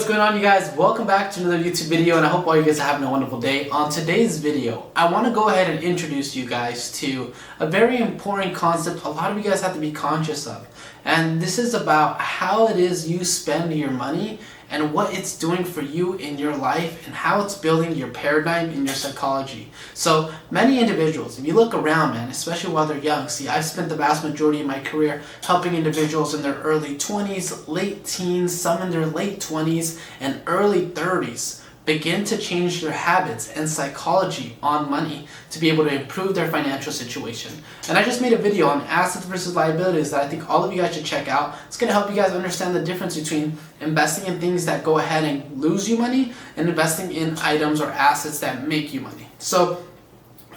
what's going on, you guys? Welcome back to another YouTube video, and I hope all you guys are having a wonderful day. On today's video, I want to go ahead and introduce you guys to a very important concept a lot of you guys have to be conscious of. And this is about how it is you spend your money and what it's doing for you in your life and how it's building your paradigm in your psychology. So many individuals, if you look around, man, especially while they're young, see, I've spent the vast majority of my career helping individuals in their early 20s, late teens, some in their late 20s, and early 30s begin to change their habits and psychology on money to be able to improve their financial situation. And I just made a video on assets versus liabilities that I think all of you guys should check out. It's going to help you guys understand the difference between investing in things that go ahead and lose you money and investing in items or assets that make you money. So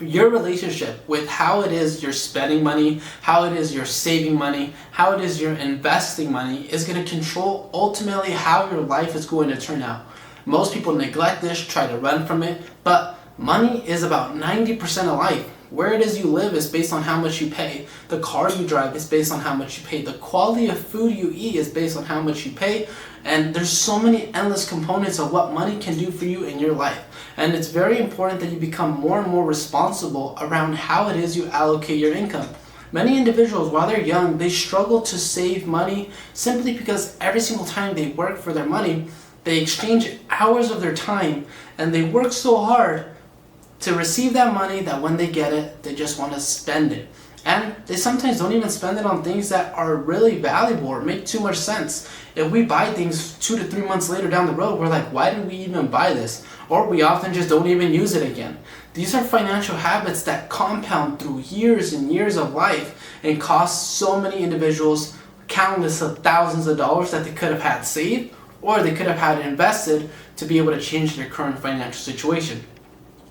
your relationship with how it is you're spending money, how it is you're saving money, how it is you're investing money is going to control ultimately how your life is going to turn out. Most people neglect this, try to run from it, but money is about 90% of life. Where it is you live is based on how much you pay. The car you drive is based on how much you pay. The quality of food you eat is based on how much you pay. And there's so many endless components of what money can do for you in your life. And it's very important that you become more and more responsible around how it is you allocate your income. Many individuals, while they're young, they struggle to save money simply because every single time they work for their money, they exchange hours of their time and they work so hard to receive that money that when they get it, they just want to spend it. And they sometimes don't even spend it on things that are really valuable or make too much sense. If we buy things 2 to 3 months later down the road, we're like, why did we even buy this? Or we often just don't even use it again. These are financial habits that compound through years and years of life and cost so many individuals countless of thousands of dollars that they could have had saved or they could have had invested to be able to change their current financial situation.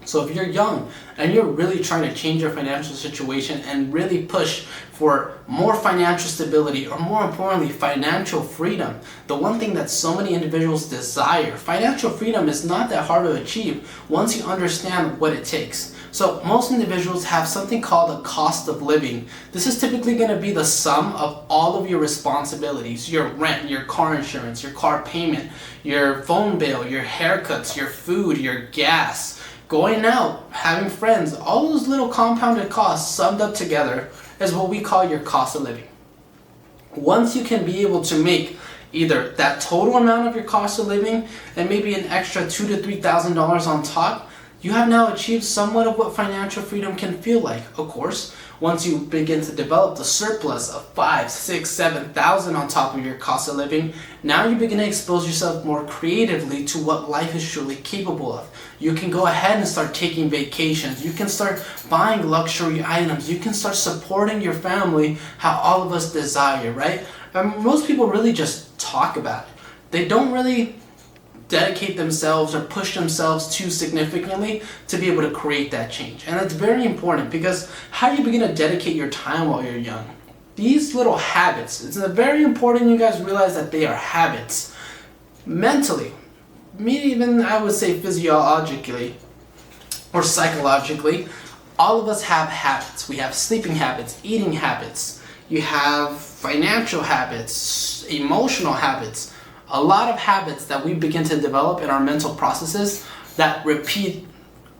So if you're young and you're really trying to change your financial situation and really push for more financial stability, or more importantly, financial freedom, the one thing that so many individuals desire, financial freedom is not that hard to achieve once you understand what it takes. So most individuals have something called a cost of living. This is typically going to be the sum of all of your responsibilities, your rent, your car insurance, your car payment, your phone bill, your haircuts, your food, your gas, going out, having friends. All those little compounded costs summed up together is what we call your cost of living. Once you can be able to make either that total amount of your cost of living and maybe an extra $2,000 to $3,000 on top, you have now achieved somewhat of what financial freedom can feel like. Of course, once you begin to develop the surplus of $5,000, $6,000, $7,000 on top of your cost of living, now you begin to expose yourself more creatively to what life is truly capable of. You can go ahead and start taking vacations. You can start buying luxury items. You can start supporting your family how all of us desire, right? Most people really just talk about it. They don't really dedicate themselves or push themselves too significantly to be able to create that change. And that's very important, because how do you begin to dedicate your time while you're young? These little habits, it's very important you guys realize that they are habits. Mentally, maybe even I would say physiologically or psychologically, all of us have habits. We have sleeping habits, eating habits. You have financial habits, emotional habits. A lot of habits that we begin to develop in our mental processes that repeat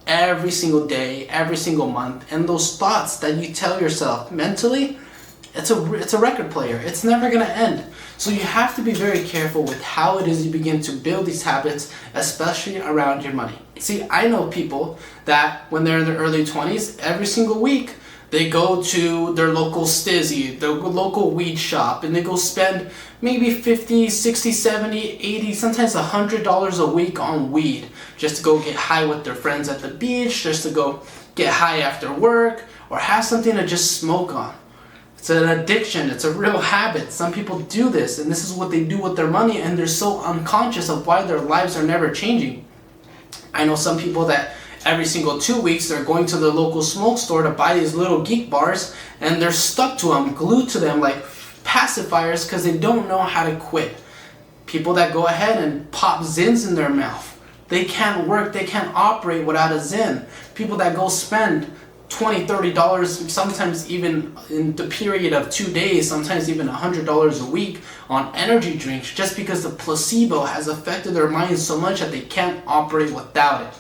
every single day, every single month. And those thoughts that you tell yourself mentally, it's a record player. It's never going to end. So you have to be very careful with how it is you begin to build these habits, especially around your money. See, I know people that when they're in their early 20s, every single week, they go to their local stizzy, their local weed shop, and they go spend maybe $50, $60, $70, $80, sometimes $100 a week on weed just to go get high with their friends at the beach, just to go get high after work, or have something to just smoke on. It's an addiction. It's a real habit. Some people do this, and this is what they do with their money, and they're so unconscious of why their lives are never changing. I know some people that every single 2 weeks they're going to the local smoke store to buy these little geek bars, and they're stuck to them, glued to them like pacifiers, because they don't know how to quit. People that go ahead and pop Zins in their mouth, they can't work, they can't operate without a Zin. People that go spend $20, $30, sometimes even in the period of 2 days, sometimes even $100 a week on energy drinks just because the placebo has affected their minds so much that they can't operate without it.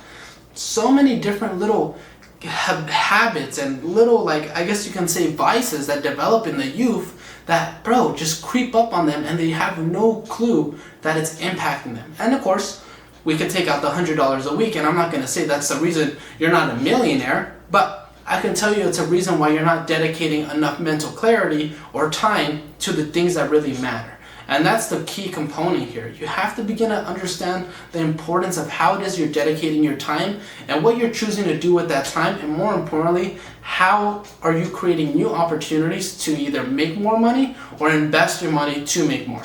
So many different little habits and little, like, I guess you can say vices that develop in the youth that, bro, just creep up on them and they have no clue that it's impacting them. And of course, we could take out the $100 a week, and I'm not going to say that's the reason you're not a millionaire, but I can tell you it's a reason why you're not dedicating enough mental clarity or time to the things that really matter. And that's the key component here. You have to begin to understand the importance of how it is you're dedicating your time and what you're choosing to do with that time, and more importantly, how are you creating new opportunities to either make more money or invest your money to make more.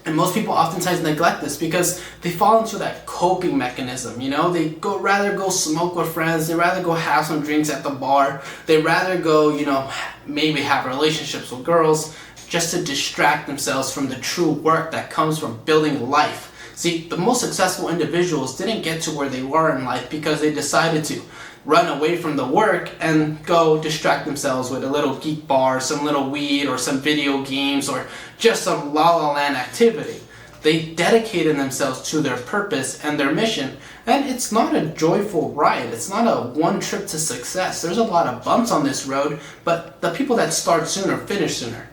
And most people oftentimes neglect this because they fall into that coping mechanism. You know, they rather go smoke with friends, they rather go have some drinks at the bar, they rather go, you know, maybe have relationships with girls just to distract themselves from the true work that comes from building life. See, the most successful individuals didn't get to where they were in life because they decided to run away from the work and go distract themselves with a little geek bar, some little weed, or some video games, or just some La La Land activity. They dedicated themselves to their purpose and their mission, and it's not a joyful ride. It's not a one trip to success. There's a lot of bumps on this road, but the people that start sooner finish sooner.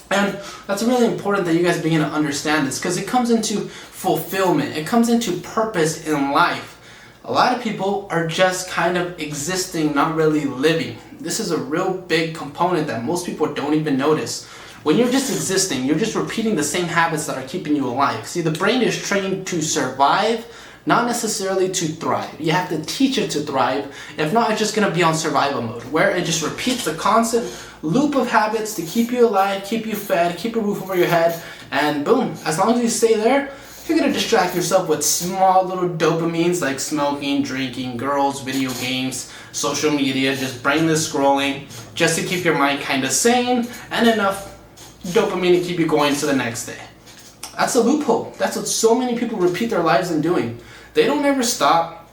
And that's really important that you guys begin to understand this, because it comes into fulfillment. It comes into purpose in life. A lot of people are just kind of existing, not really living. This is a real big component that most people don't even notice. When you're just existing, you're just repeating the same habits that are keeping you alive. See, the brain is trained to survive, not necessarily to thrive. You have to teach it to thrive. If not, it's just going to be on survival mode, where it just repeats the constant loop of habits to keep you alive, keep you fed, keep a roof over your head, and boom, as long as you stay there, you're going to distract yourself with small little dopamines like smoking, drinking, girls, video games, social media, just brainless scrolling, just to keep your mind kind of sane and enough dopamine to keep you going to the next day. That's a loophole. That's what so many people repeat their lives in doing. They don't ever stop,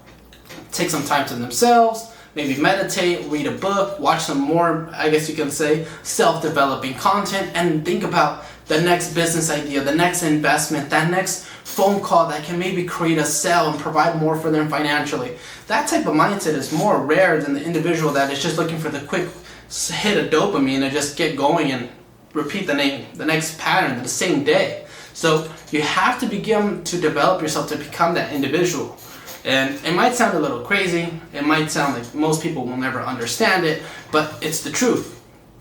take some time to themselves, maybe meditate, read a book, watch some more, I guess you can say, self-developing content, and think about the next business idea, the next investment, that next phone call that can maybe create a sale and provide more for them financially. That type of mindset is more rare than the individual that is just looking for the quick hit of dopamine and just get going and repeat the next pattern the same day. So you have to begin to develop yourself to become that individual. And it might sound a little crazy, it might sound like most people will never understand it, but it's the truth.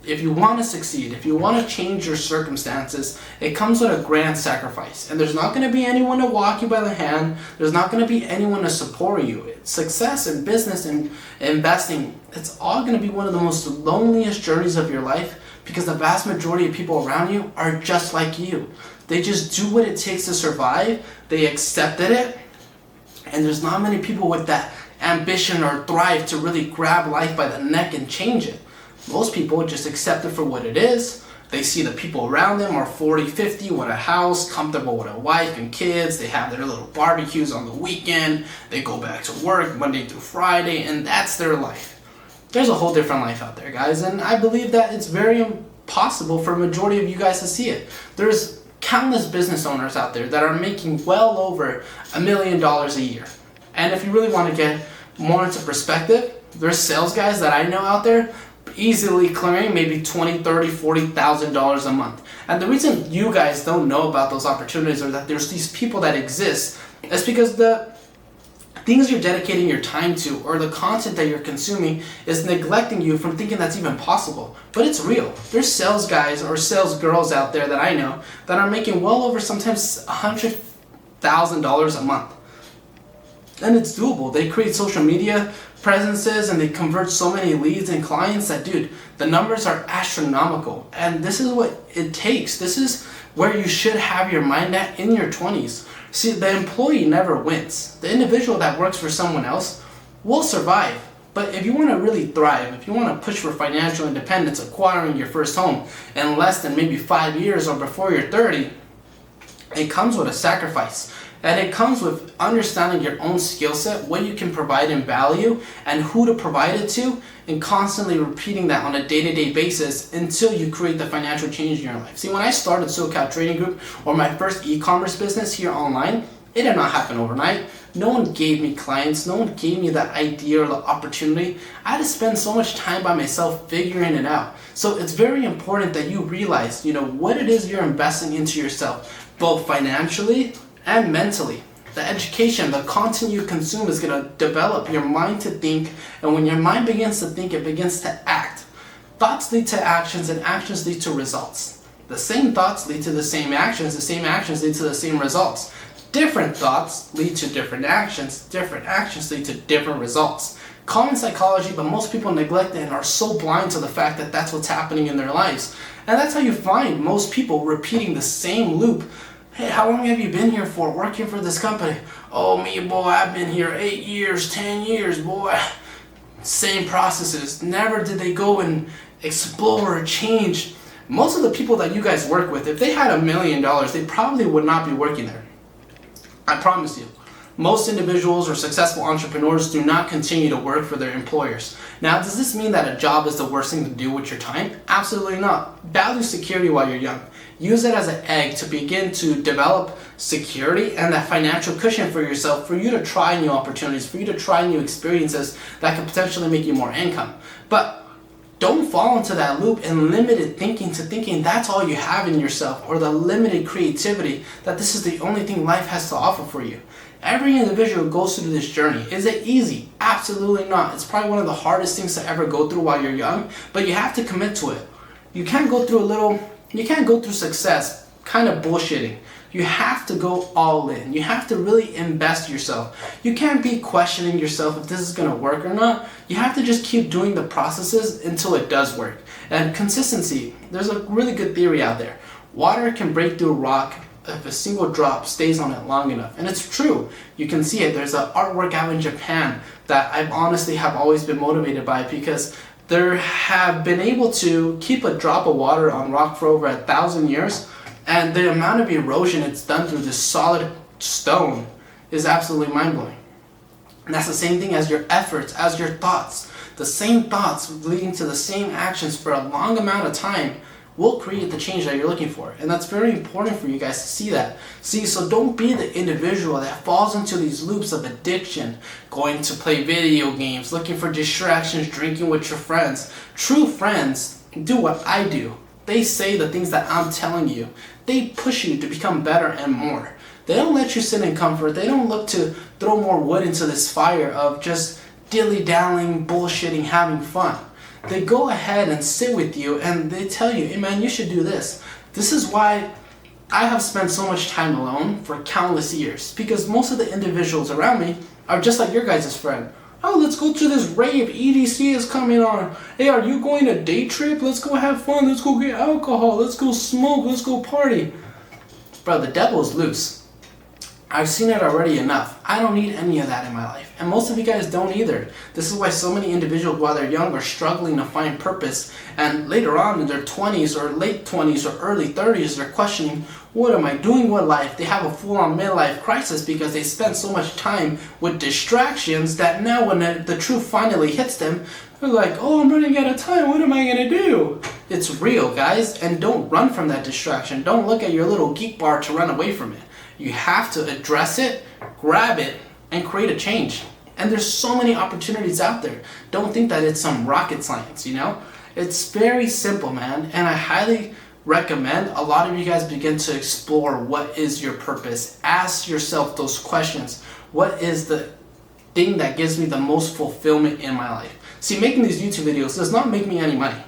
If you want to succeed, if you want to change your circumstances, it comes with a grand sacrifice. And there's not going to be anyone to walk you by the hand. There's not going to be anyone to support you. Success in business and investing, it's all going to be one of the most loneliest journeys of your life, because the vast majority of people around you are just like you. They just do what it takes to survive. They accepted it. And there's not many people with that ambition or drive to really grab life by the neck and change it. Most people just accept it for what it is. They see the people around them are 40, 50 with a house, comfortable with a wife and kids. They have their little barbecues on the weekend. They go back to work Monday through Friday, and that's their life. There's a whole different life out there, guys, and I believe that it's very impossible for a majority of you guys to see it. There's countless business owners out there that are making well over $1 million a year. And if you really want to get more into perspective, there's sales guys that I know out there easily clearing maybe $20,000, $30,000, $40,000 a month. And the reason you guys don't know about those opportunities, or that there's these people that exist, is because the things you're dedicating your time to, or the content that you're consuming, is neglecting you from thinking that's even possible. But it's real. There's sales guys or sales girls out there that I know that are making well over sometimes $100,000 a month. And it's doable. They create social media presences and they convert so many leads and clients that, dude, the numbers are astronomical. And this is what it takes. This is where you should have your mind at in your 20s. See, the employee never wins. The individual that works for someone else will survive. But if you want to really thrive, if you want to push for financial independence, acquiring your first home in less than maybe 5 years or before you're 30, it comes with a sacrifice. And it comes with understanding your own skill set, what you can provide in value, and who to provide it to, and constantly repeating that on a day-to-day basis until you create the financial change in your life. See, when I started SoCal Trading Group, or my first e-commerce business here online, it did not happen overnight. No one gave me clients. No one gave me the idea or the opportunity. I had to spend so much time by myself figuring it out. So it's very important that you realize, what it is you're investing into yourself, both financially and mentally. The education, the content you consume is going to develop your mind to think, and when your mind begins to think, it begins to act. Thoughts lead to actions, and actions lead to results. The same thoughts lead to the same actions lead to the same results. Different thoughts lead to different actions lead to different results. Common psychology, but most people neglect it and are so blind to the fact that that's what's happening in their lives. And that's how you find most people repeating the same loop. Hey, how long have you been here for, working for this company? Oh, me, boy, I've been here 8 years, 10 years, boy. Same processes. Never did they go and explore or change. Most of the people that you guys work with, if they had $1 million, they probably would not be working there. I promise you. Most individuals or successful entrepreneurs do not continue to work for their employers. Now, does this mean that a job is the worst thing to do with your time? Absolutely not. Value security while you're young. Use it as an egg to begin to develop security and that financial cushion for yourself, for you to try new opportunities, for you to try new experiences that could potentially make you more income. But don't fall into that loop and limited thinking to thinking that's all you have in yourself, or the limited creativity that this is the only thing life has to offer for you. Every individual goes through this journey. Is it easy? Absolutely not. It's probably one of the hardest things to ever go through while you're young, but you have to commit to it. You can't go through success kind of bullshitting. You have to go all in. You have to really invest yourself. You can't be questioning yourself if this is going to work or not. You have to just keep doing the processes until it does work. And consistency, there's a really good theory out there. Water can break through rock if a single drop stays on it long enough. And it's true. You can see it. There's an artwork out in Japan that I honestly have always been motivated by, because they have been able to keep a drop of water on rock for over 1,000 years. And the amount of erosion it's done through this solid stone is absolutely mind-blowing. And that's the same thing as your efforts, as your thoughts. The same thoughts leading to the same actions for a long amount of time will create the change that you're looking for. And that's very important for you guys to see that. So don't be the individual that falls into these loops of addiction, going to play video games, looking for distractions, drinking with your friends. True friends do what I do. They say the things that I'm telling you. They push you to become better and more. They don't let you sit in comfort. They don't look to throw more wood into this fire of just dilly-dallying, bullshitting, having fun. They go ahead and sit with you and they tell you, hey man, you should do this. This is why I have spent so much time alone for countless years, because most of the individuals around me are just like your guys' friend. Oh, let's go to this rave, EDC is coming on. Hey, are you going a day trip? Let's go have fun, let's go get alcohol, let's go smoke, let's go party. Bro, the devil is loose. I've seen it already enough. I don't need any of that in my life. And most of you guys don't either. This is why so many individuals while they're young are struggling to find purpose. And later on in their 20s or late 20s or early 30s, they're questioning, what am I doing with life? They have a full-on midlife crisis because they spend so much time with distractions that now when the truth finally hits them, they're like, oh, I'm running out of time. What am I going to do? It's real, guys. And don't run from that distraction. Don't look at your little geek bar to run away from it. You have to address it, grab it, and create a change. And there's so many opportunities out there. Don't think that it's some rocket science, It's very simple, man. And I highly recommend a lot of you guys begin to explore what is your purpose. Ask yourself those questions. What is the thing that gives me the most fulfillment in my life? See, making these YouTube videos does not make me any money.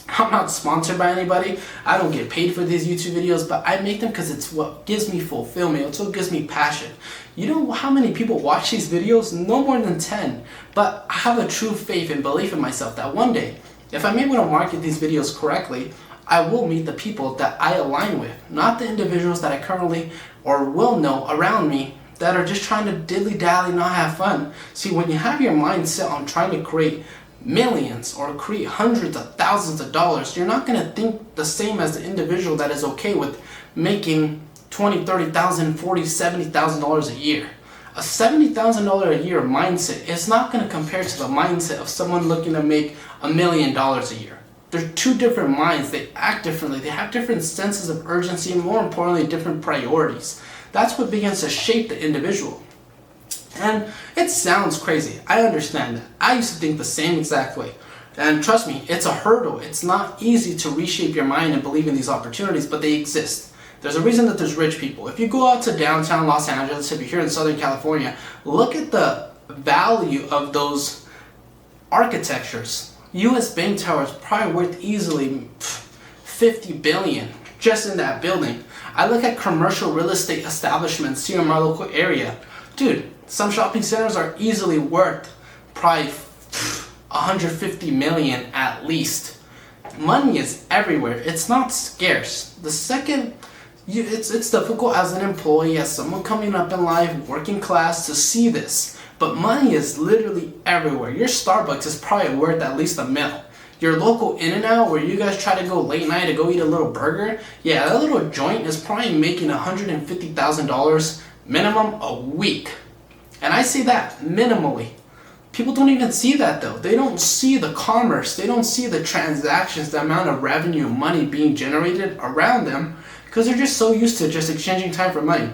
I'm not sponsored by anybody. I don't get paid for these YouTube videos, but I make them because it's what gives me fulfillment. It's what gives me passion. You know how many people watch these videos? No more than 10. But I have a true faith and belief in myself that one day, if I'm able to market these videos correctly, I will meet the people that I align with, not the individuals that I currently or will know around me that are just trying to dilly-dally, not have fun. See, when you have your mind set on trying to create millions or create hundreds of thousands of dollars, you're not going to think the same as the individual that is okay with making $20,000, $30,000, $40,000, $70,000 a year. A $70,000 a year mindset is not going to compare to the mindset of someone looking to make $1 million a year. They're two different minds. They act differently. They have different senses of urgency and, more importantly, different priorities. That's what begins to shape the individual. And it sounds crazy. I understand that. I used to think the same exact way. And trust me, it's a hurdle. It's not easy to reshape your mind and believe in these opportunities, but they exist. There's a reason that there's rich people. If you go out to downtown Los Angeles, if you're here in Southern California, look at the value of those architectures. US Bank Tower is probably worth easily $50 billion just in that building. I look at commercial real estate establishments here in my local area. Dude, some shopping centers are easily worth probably $150 million at least. Money is everywhere. It's not scarce. The second, it's difficult as an employee, as someone coming up in life, working class, to see this. But money is literally everywhere. Your Starbucks is probably worth at least $1 million. Your local In-N-Out, where you guys try to go late night to go eat a little burger, yeah, that little joint is probably making $150,000 minimum a week. And I say that minimally. People don't even see that though. They don't see the commerce. They don't see the transactions, the amount of revenue, money being generated around them, because they're just so used to just exchanging time for money.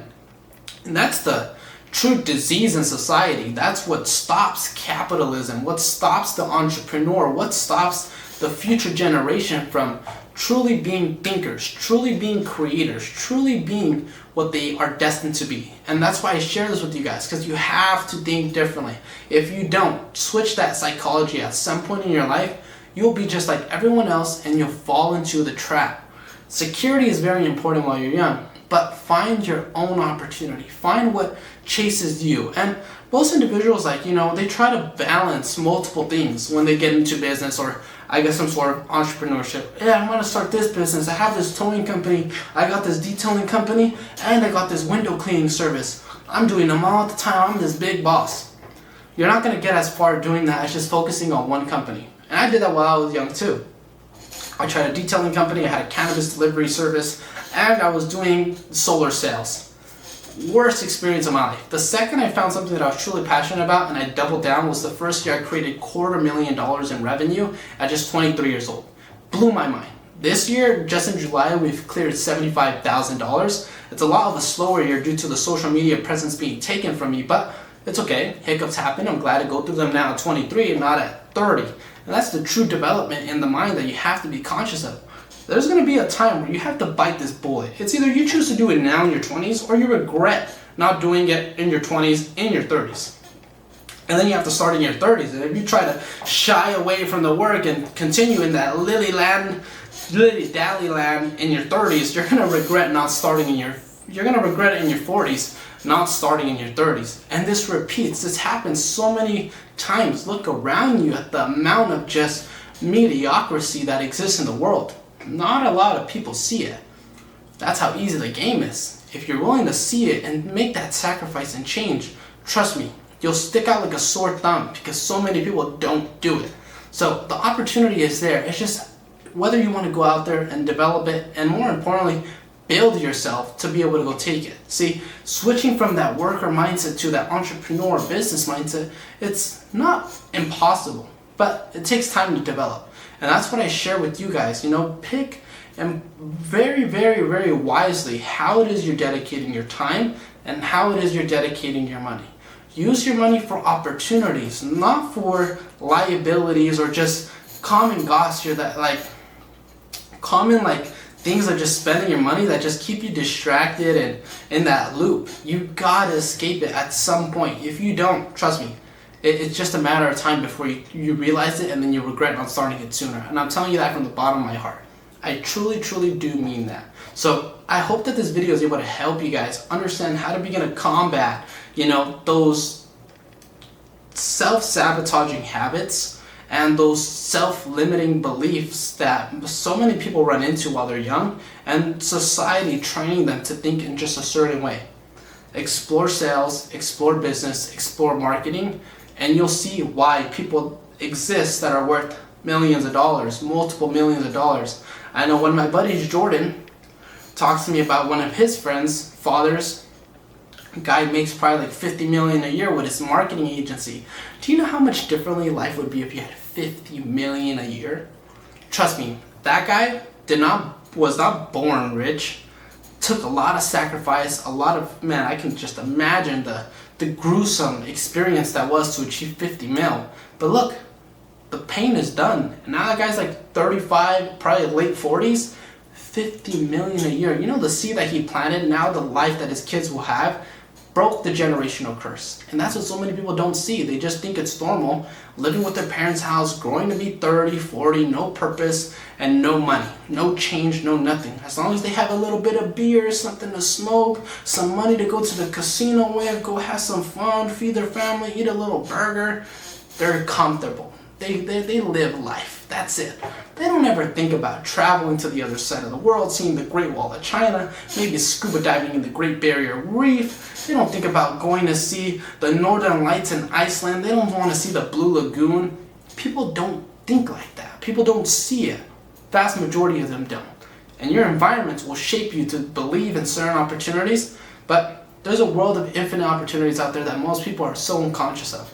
And that's the true disease in society. That's what stops capitalism, what stops the entrepreneur, what stops the future generation from truly being thinkers, truly being creators, truly being what they are destined to be. And that's why I share this with you guys, because you have to think differently. If you don't switch that psychology at some point in your life, you'll be just like everyone else and you'll fall into the trap. Security is very important while you're young, but find your own opportunity. Find what chases you. And most individuals, they try to balance multiple things when they get into business or some sort of entrepreneurship. Yeah, I want to start this business. I have this towing company. I got this detailing company, and I got this window cleaning service. I'm doing them all the time. I'm this big boss. You're not going to get as far doing that as just focusing on one company. And I did that while I was young too. I tried a detailing company. I had a cannabis delivery service, and I was doing solar sales. Worst experience of my life. The second I found something that I was truly passionate about and I doubled down was the first year I created $250,000 in revenue at just 23 years old. Blew my mind. This year, just in July, we've cleared $75,000. It's a lot of a slower year due to the social media presence being taken from me, but it's okay. Hiccups happen. I'm glad to go through them now at 23 and not at 30. And that's the true development in the mind that you have to be conscious of. There's going to be a time where you have to bite this bullet. It's either you choose to do it now in your 20s or you regret not doing it in your 20s, in your 30s. And then you have to start in your 30s. And if you try to shy away from the work and continue in that lily-dally land in your 30s, you're going to regret not starting you're going to regret it in your 40s, not starting in your 30s. And this repeats. This happens so many times. Look around you at the amount of just mediocrity that exists in the world. Not a lot of people see it. That's how easy the game is. If you're willing to see it and make that sacrifice and change, trust me, you'll stick out like a sore thumb because so many people don't do it. So the opportunity is there. It's just whether you want to go out there and develop it, and more importantly, build yourself to be able to go take it. See, switching from that worker mindset to that entrepreneur business mindset, it's not impossible, but it takes time to develop. And that's what I share with you guys. Pick and very, very, very wisely how it is you're dedicating your time and how it is you're dedicating your money. Use your money for opportunities, not for liabilities or just common gossip things that just spending your money that just keep you distracted and in that loop. You gotta escape it at some point. If you don't, trust me, it's just a matter of time before you realize it and then you regret not starting it sooner. And I'm telling you that from the bottom of my heart. I truly, truly do mean that. So I hope that this video is able to help you guys understand how to begin to combat, those self-sabotaging habits and those self-limiting beliefs that so many people run into while they're young, and society training them to think in just a certain way. Explore sales, explore business, explore marketing, and you'll see why people exist that are worth millions of dollars, multiple millions of dollars. I know one of my buddies, Jordan, talks to me about one of his friends fathers. Guy makes probably like 50 million a year with his marketing agency. Do you know how much differently life would be if you had 50 million a year? Trust me, that guy was not born rich. Took a lot of sacrifice, man, I can just imagine the gruesome experience that was to achieve 50 mil. But look, the pain is done. And now that guy's like 35, probably late 40s, 50 million a year. You know, the seed that he planted, now the life that his kids will have, broke the generational curse. And that's what so many people don't see. They just think it's normal, living with their parents' house, growing to be 30, 40, no purpose, and no money, no change, no nothing. As long as they have a little bit of beer, something to smoke, some money to go to the casino with, go have some fun, feed their family, eat a little burger, they're comfortable. They live life. That's it. They don't ever think about traveling to the other side of the world, seeing the Great Wall of China, maybe scuba diving in the Great Barrier Reef. They don't think about going to see the Northern Lights in Iceland. They don't want to see the Blue Lagoon. People don't think like that. People don't see it. Vast majority of them don't. And your environments will shape you to believe in certain opportunities, but there's a world of infinite opportunities out there that most people are so unconscious of.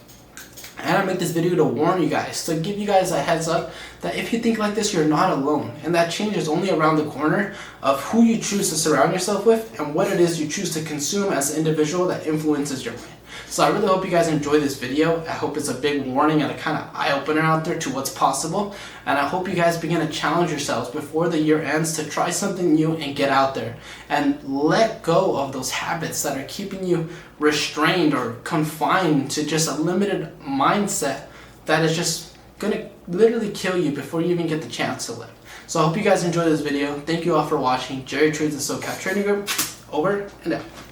And I make this video to warn you guys, to give you guys a heads up that if you think like this, you're not alone. And that change is only around the corner of who you choose to surround yourself with and what it is you choose to consume as an individual that influences your mind. So I really hope you guys enjoy this video. I hope it's a big warning and a kind of eye-opener out there to what's possible. And I hope you guys begin to challenge yourselves before the year ends to try something new and get out there. And let go of those habits that are keeping you restrained or confined to just a limited mindset that is just going to literally kill you before you even get the chance to live. So I hope you guys enjoyed this video. Thank you all for watching. Jerry Trades and SoCal Trading Group, over and out.